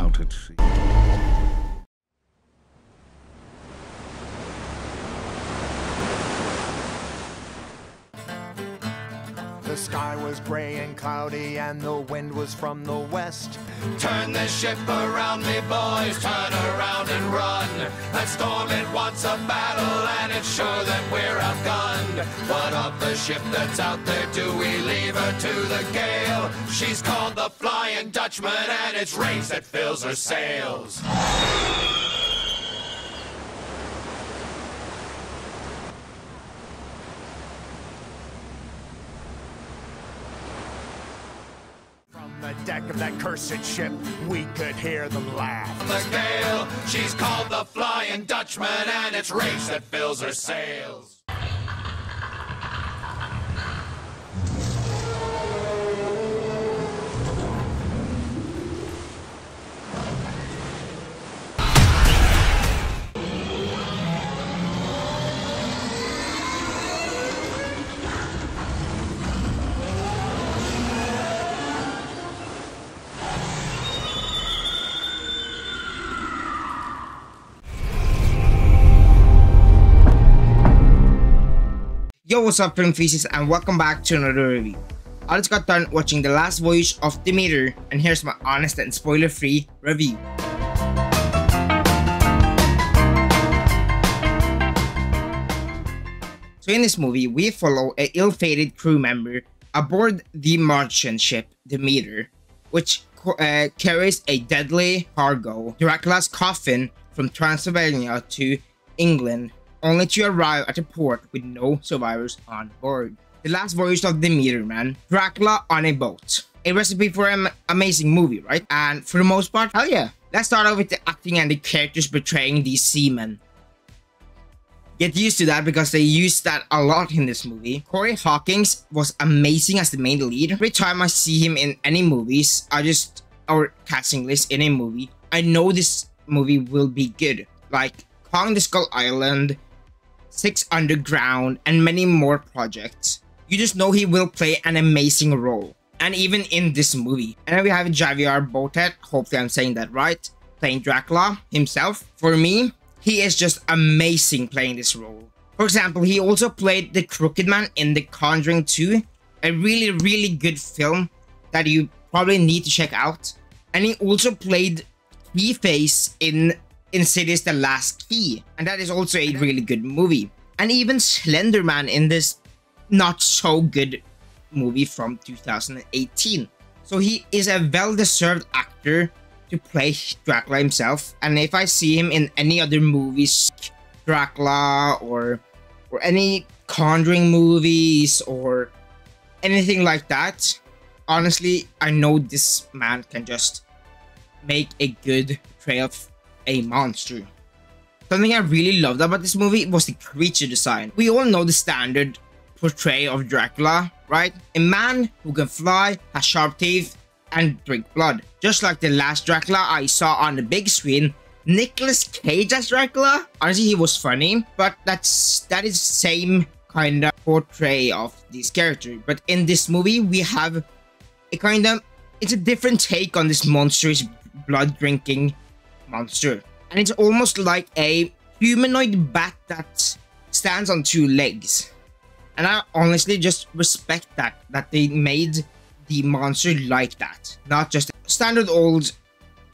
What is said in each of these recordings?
out at sea. The sky was gray and cloudy and the wind was from the west. Turn the ship around, me boys, turn around and run. That storm, it wants a battle and it's sure that we're outgunned. What of the ship that's out there, do we leave her to the gale? She's called the Flying Dutchman and it's rage that fills her sails. The deck of that cursed ship, we could hear them laugh. The gale, she's called the Flying Dutchman, and it's rage that fills her sails. Yo, what's up, film feces, and welcome back to another review. I just got done watching the last voyage of Demeter, and here's my honest and spoiler-free review. So in this movie, we follow an ill-fated crew member aboard the merchant ship Demeter, which carries a deadly cargo, Dracula's coffin, from Transylvania to England, only to arrive at a port with no survivors on board. The last voyage of Demeter, man. Dracula on a boat. A recipe for an amazing movie, right? And for the most part, hell yeah. Let's start off with the acting and the characters portraying these seamen. Get used to that because they used that a lot in this movie. Corey Hawkins was amazing as the main lead. Every time I see him in any movies, or casting list in a movie, I know this movie will be good. Like Kong the Skull Island, Six Underground, and many more projects. You just know he will play an amazing role. And even in this movie. And then we have Javier Botet, hopefully I'm saying that right, playing Dracula himself. For me, he is just amazing playing this role. For example, he also played the Crooked Man in The Conjuring 2, a really good film that you probably need to check out. And he also played Keyface in Insidious: The Last Key, and that is also a really good movie. And even Slenderman in this not so good movie from 2018. So he is a well-deserved actor to play Dracula himself. And if I see him in any other movies, Dracula or any Conjuring movies or anything like that, honestly, I know this man can just make a good portrayal of a monster. Something I really loved about this movie was the creature design. We all know the standard portrayal of Dracula, right? A man who can fly, has sharp teeth, and drink blood. Just like the last Dracula I saw on the big screen, Nicolas Cage as Dracula. Honestly, he was funny, but that is same kind of portrayal of this character. But in this movie, we have it's a different take on this monstrous blood-drinking monster. And it's almost like a humanoid bat that stands on two legs. And I honestly just respect that they made the monster like that, not just a standard old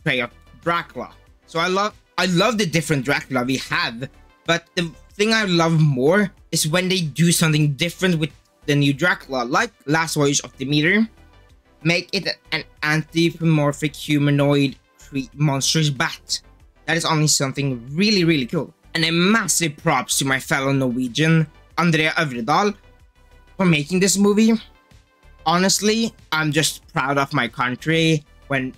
play of Dracula. So I love the different Dracula we have, but the thing I love more is when they do something different with the new Dracula, like Last Voyage of Demeter. Make it an anthropomorphic humanoid monstrous bat. That is only something really cool. And a massive props to my fellow Norwegian, Andrea Øvredal, for making this movie. Honestly, I'm just proud of my country when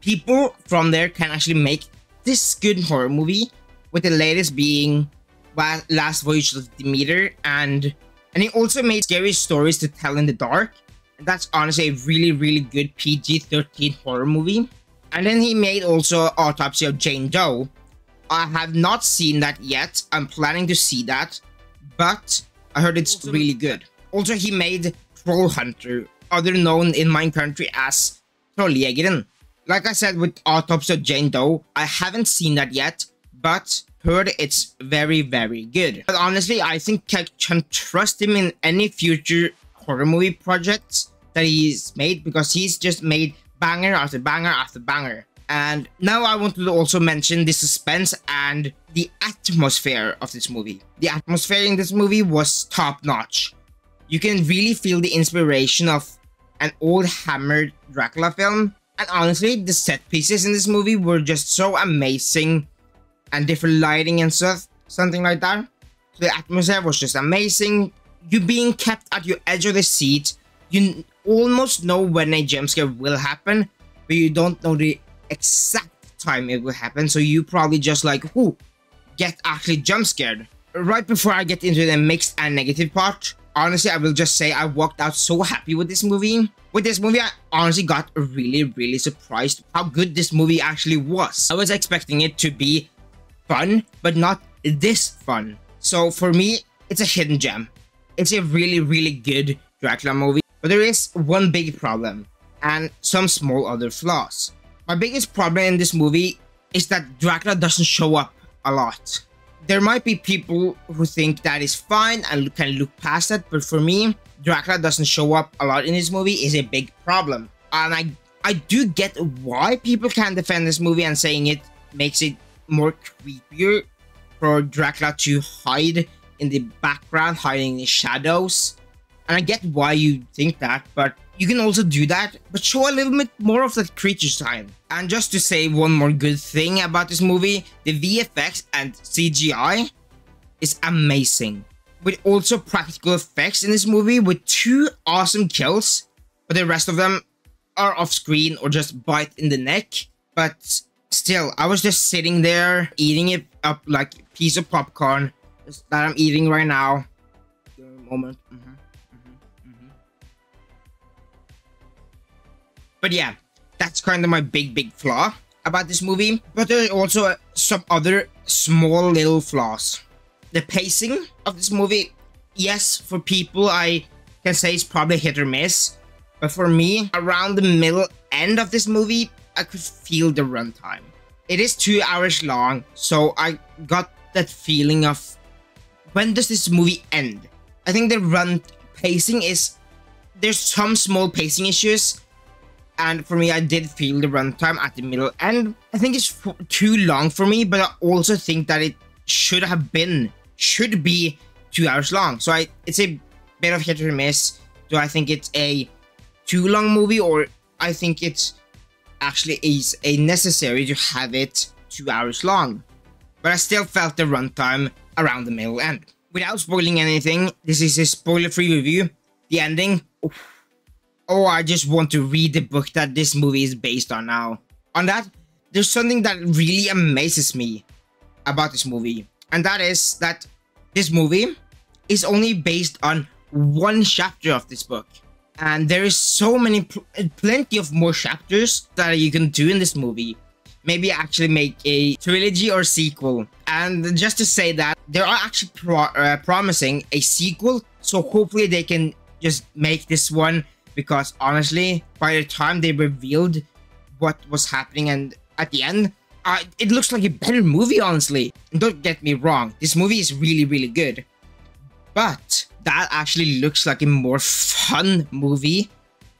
people from there can actually make this good horror movie, with the latest being Last Voyage of Demeter, and he also made Scary Stories to Tell in the Dark. And that's honestly a really good PG-13 horror movie. And then he made also Autopsy of Jane Doe. I have not seen that yet. I'm planning to see that, but I heard it's really good. Also, he made Troll Hunter, other known in my country as Trolljägaren. Like I said with Autopsy of Jane Doe, I haven't seen that yet, but heard it's very, very good. But honestly, I think I can trust him in any future horror movie projects that he's made, because he's just made banger after banger after banger. And now I want to also mention the suspense and the atmosphere of this movie. The atmosphere in this movie was top notch. You can really feel the inspiration of an old hammered Dracula film. And honestly, the set pieces in this movie were just so amazing, and different lighting and stuff, something like that. So the atmosphere was just amazing. You being kept at your edge of the seat. You almost know when a jump scare will happen, but you don't know the exact time it will happen. So you probably just like, whoo, get actually jump scared. Right before I get into the mixed and negative part, honestly, I will just say I walked out so happy with this movie. With this movie, I honestly got really surprised how good this movie actually was. I was expecting it to be fun, but not this fun. So for me, it's a hidden gem. It's a really good Dracula movie. But there is one big problem and some small other flaws. My biggest problem in this movie is that Dracula doesn't show up a lot. There might be people who think that is fine and can look past it, but for me, Dracula doesn't show up a lot in this movie is a big problem. And I do get why people can defend this movie and saying it makes it more creepier for Dracula to hide in the background, hiding in the shadows. And I get why you think that, but you can also do that, but show a little bit more of that creature side. And just to say one more good thing about this movie, the VFX and CGI is amazing. With also practical effects in this movie with 2 awesome kills, but the rest of them are off screen or just bite in the neck. But still, I was just sitting there eating it up like a piece of popcorn that I'm eating right now. Give me a moment. But yeah, that's kind of my big flaw about this movie. But there are also some other small little flaws. The pacing of this movie, yes, for people I can say it's probably hit or miss. But for me, around the middle end of this movie, I could feel the runtime. It is 2 hours long, so I got that feeling of, when does this movie end? I think the pacing is, there's some small pacing issues. And for me, I did feel the runtime at the middle end. I think it's too long for me, but I also think that it should be 2 hours long. So it's a bit of hit or miss. Do I think it's a too long movie, or I think it's actually is a necessary to have it 2 hours long? But I still felt the runtime around the middle end. Without spoiling anything, this is a spoiler-free review. The ending, oh, I just want to read the book that this movie is based on now. On that, there's something that really amazes me about this movie. And that is that this movie is only based on 1 chapter of this book. And there is so many, plenty of more chapters that you can do in this movie. Maybe actually make a trilogy or sequel. And just to say that, they are actually promising a sequel. So hopefully they can just make this one. Because honestly, by the time they revealed what was happening and at the end, it looks like a better movie, honestly. And don't get me wrong, this movie is really good. But that actually looks like a more fun movie.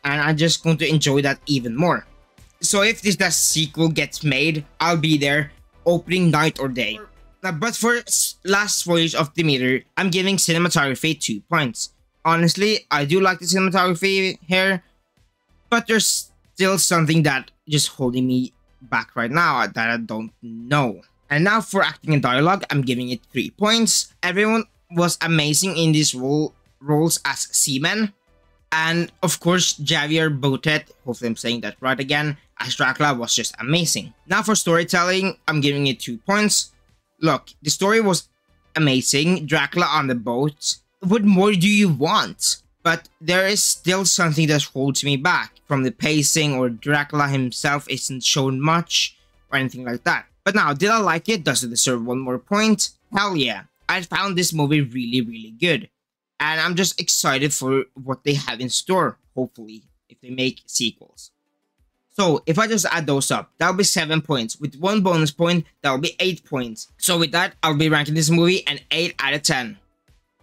And I'm just going to enjoy that even more. So if this sequel gets made, I'll be there opening night or day. But for last Voyage of Demeter, I'm giving cinematography 2 points. Honestly, I do like the cinematography here, but there's still something that just holding me back right now that I don't know. And now for acting and dialogue, I'm giving it 3 points. Everyone was amazing in these roles as seamen. And of course, Javier Botet, hopefully I'm saying that right again, as Dracula was just amazing. Now for storytelling, I'm giving it 2 points. Look, the story was amazing. Dracula on the boat. What more do you want? But there is still something that holds me back from the pacing, or Dracula himself isn't shown much or anything like that. But now, did I like it? Does it deserve 1 more point? Hell yeah. I found this movie really good. And I'm just excited for what they have in store, hopefully, if they make sequels. So if I just add those up, that'll be 7 points. With 1 bonus point, that'll be 8 points. So with that, I'll be ranking this movie an 8 out of 10.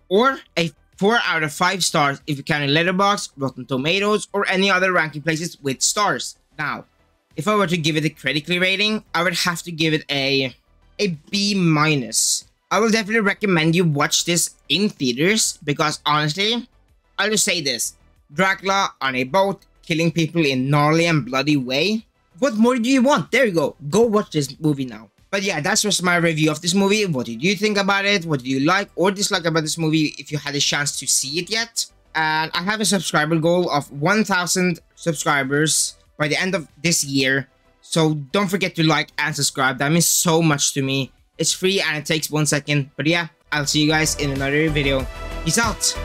Or a 4 out of 5 stars if you count in Letterboxd, Rotten Tomatoes, or any other ranking places with stars. Now, if I were to give it a critically rating, I would have to give it a B-. I will definitely recommend you watch this in theaters because honestly, I'll just say this. Dracula on a boat, killing people in gnarly and bloody way. What more do you want? There you go. Go watch this movie now. But yeah, that's just my review of this movie. What did you think about it? What did you like or dislike about this movie if you had a chance to see it yet? And I have a subscriber goal of 1,000 subscribers by the end of this year. So don't forget to like and subscribe. That means so much to me. It's free and it takes 1 second. But yeah, I'll see you guys in another video. Peace out.